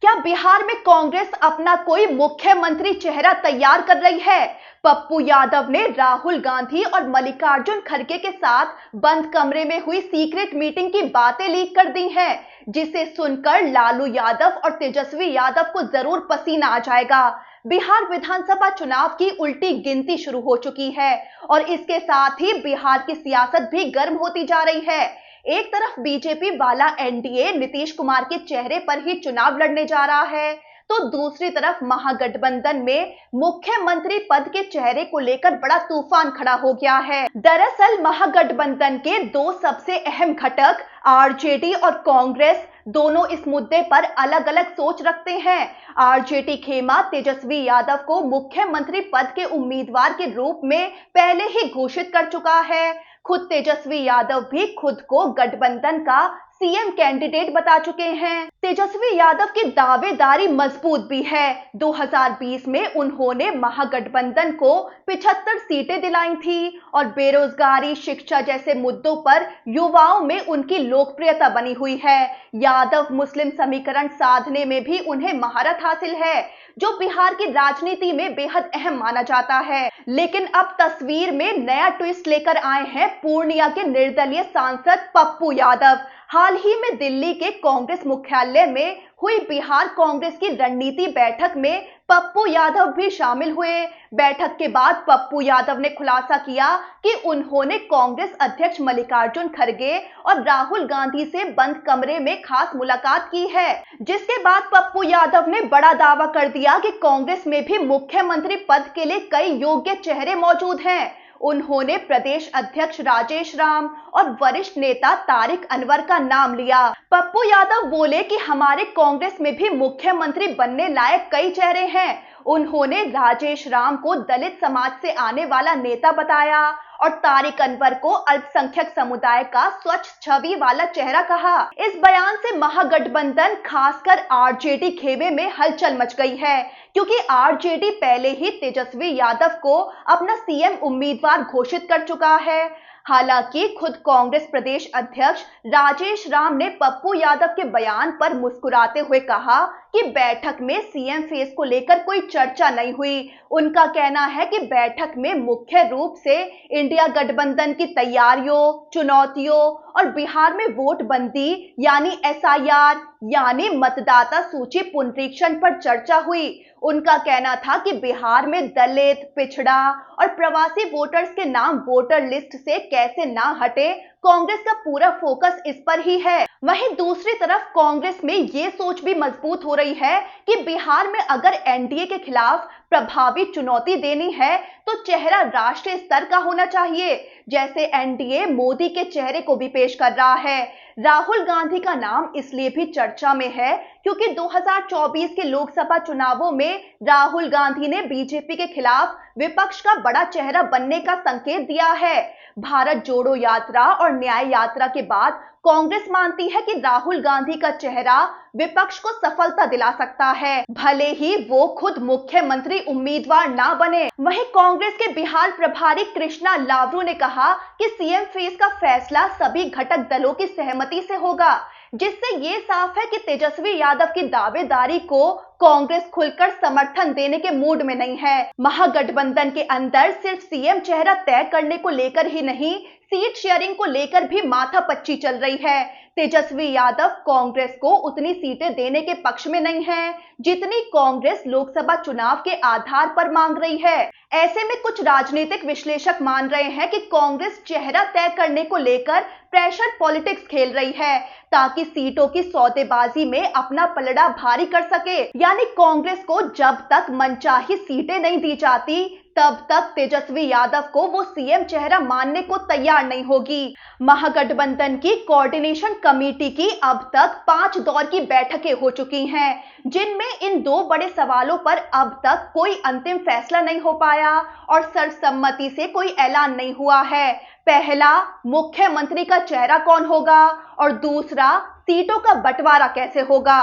क्या बिहार में कांग्रेस अपना कोई मुख्यमंत्री चेहरा तैयार कर रही है? पप्पू यादव ने राहुल गांधी और मल्लिकार्जुन खड़गे के साथ बंद कमरे में हुई सीक्रेट मीटिंग की बातें लीक कर दी हैं, जिसे सुनकर लालू यादव और तेजस्वी यादव को जरूर पसीना आ जाएगा। बिहार विधानसभा चुनाव की उल्टी गिनती शुरू हो चुकी है और इसके साथ ही बिहार की सियासत भी गर्म होती जा रही है। एक तरफ बीजेपी वाला एनडीए नीतीश कुमार के चेहरे पर ही चुनाव लड़ने जा रहा है, तो दूसरी तरफ महागठबंधन में मुख्यमंत्री पद के चेहरे को लेकर बड़ा तूफान खड़ा हो गया है। दरअसल महागठबंधन के दो सबसे अहम घटक आरजेडी और कांग्रेस दोनों इस मुद्दे पर अलग अलग सोच रखते हैं। आरजेडी खेमा तेजस्वी यादव को मुख्यमंत्री पद के उम्मीदवार के रूप में पहले ही घोषित कर चुका है। खुद तेजस्वी यादव भी खुद को गठबंधन का सीएम कैंडिडेट बता चुके हैं। तेजस्वी यादव की दावेदारी मजबूत भी है। 2020 में उन्होंने महागठबंधन को 75 सीटें दिलाई थी और बेरोजगारी, शिक्षा जैसे मुद्दों पर युवाओं में उनकी लोकप्रियता बनी हुई है। यादव मुस्लिम समीकरण साधने में भी उन्हें महारत हासिल है, जो बिहार की राजनीति में बेहद अहम माना जाता है। लेकिन अब तस्वीर में नया ट्विस्ट लेकर आए हैं पूर्णिया के निर्दलीय सांसद पप्पू यादव। हाल ही में दिल्ली के कांग्रेस मुख्यालय में हुई बिहार कांग्रेस की रणनीति बैठक में पप्पू यादव भी शामिल हुए। बैठक के बाद पप्पू यादव ने खुलासा किया कि उन्होंने कांग्रेस अध्यक्ष मल्लिकार्जुन खड़गे और राहुल गांधी से बंद कमरे में खास मुलाकात की है, जिसके बाद पप्पू यादव ने बड़ा दावा कर दिया कि कांग्रेस में भी मुख्यमंत्री पद के लिए कई योग्य चेहरे मौजूद हैं। उन्होंने प्रदेश अध्यक्ष राजेश राम और वरिष्ठ नेता तारिक अनवर का नाम लिया। पप्पू यादव बोले कि हमारे कांग्रेस में भी मुख्यमंत्री बनने लायक कई चेहरे हैं। उन्होंने राजेश राम को दलित समाज से आने वाला नेता बताया और तारिक अनवर को अल्पसंख्यक समुदाय का स्वच्छ छवि वाला चेहरा कहा। इस बयान से महागठबंधन खासकर आरजेडी खेमे में हलचल मच गई है, क्योंकि आरजेडी पहले ही तेजस्वी यादव को अपना सीएम उम्मीदवार घोषित कर चुका है। हालांकि खुद कांग्रेस प्रदेश अध्यक्ष राजेश राम ने पप्पू यादव के बयान पर मुस्कुराते हुए कहा कि बैठक में सीएम फेस को लेकर कोई चर्चा नहीं हुई। उनका कहना है कि बैठक में मुख्य रूप से इंडिया गठबंधन की तैयारियों, चुनौतियों और बिहार में वोट बंदी यानी एसआईआर यानी मतदाता सूची पुनरीक्षण पर चर्चा हुई। उनका कहना था कि बिहार में दलित, पिछड़ा और प्रवासी वोटर्स के नाम वोटर लिस्ट से कैसे ना हटे, कांग्रेस का पूरा फोकस इस पर ही है। वहीं दूसरी तरफ कांग्रेस में ये सोच भी मजबूत हो रही है कि बिहार में अगर एनडीए के खिलाफ प्रभावी चुनौती देनी है तो चेहरा राष्ट्रीय स्तर का होना चाहिए, जैसे एनडीए मोदी के चेहरे को भी पेश कर रहा है। राहुल गांधी का नाम इसलिए भी चर्चा में है क्योंकि 2024 के लोकसभा चुनावों में राहुल गांधी ने बीजेपी के खिलाफ विपक्ष का बड़ा चेहरा बनने का संकेत दिया है। भारत जोड़ो यात्रा और न्याय यात्रा के बाद कांग्रेस मानती है कि राहुल गांधी का चेहरा विपक्ष को सफलता दिला सकता है, भले ही वो खुद मुख्यमंत्री उम्मीदवार ना बने। वहीं कांग्रेस के बिहार प्रभारी कृष्णा लावरू ने कहा कि सीएम फेस का फैसला सभी घटक दलों की सहमति से होगा, जिससे ये साफ है कि तेजस्वी यादव की दावेदारी को कांग्रेस खुलकर समर्थन देने के मूड में नहीं है। महागठबंधन के अंदर सिर्फ सीएम चेहरा तय करने को लेकर ही नहीं, सीट शेयरिंग को लेकर भी माथापच्ची चल रही है। तेजस्वी यादव कांग्रेस को उतनी सीटें देने के पक्ष में नहीं है जितनी कांग्रेस लोकसभा चुनाव के आधार पर मांग रही है। ऐसे में कुछ राजनीतिक विश्लेषक मान रहे हैं कि कांग्रेस चेहरा तय करने को लेकर प्रेशर पॉलिटिक्स खेल रही है, ताकि सीटों की सौदेबाजी में अपना पलड़ा भारी कर सके। यानी कांग्रेस को जब तक मनचाही सीटें नहीं दी जाती तब तक तेजस्वी यादव को वो सीएम चेहरा मानने को तैयार नहीं होगी। महागठबंधन की कोऑर्डिनेशन कमेटी की अब तक 5 दौर की बैठकें हो चुकी हैं, जिनमें इन दो बड़े सवालों पर अब तक कोई अंतिम फैसला नहीं हो पाया और सर्वसम्मति से कोई ऐलान नहीं हुआ है। पहला, मुख्यमंत्री का चेहरा कौन होगा और दूसरा, सीटों का बंटवारा कैसे होगा।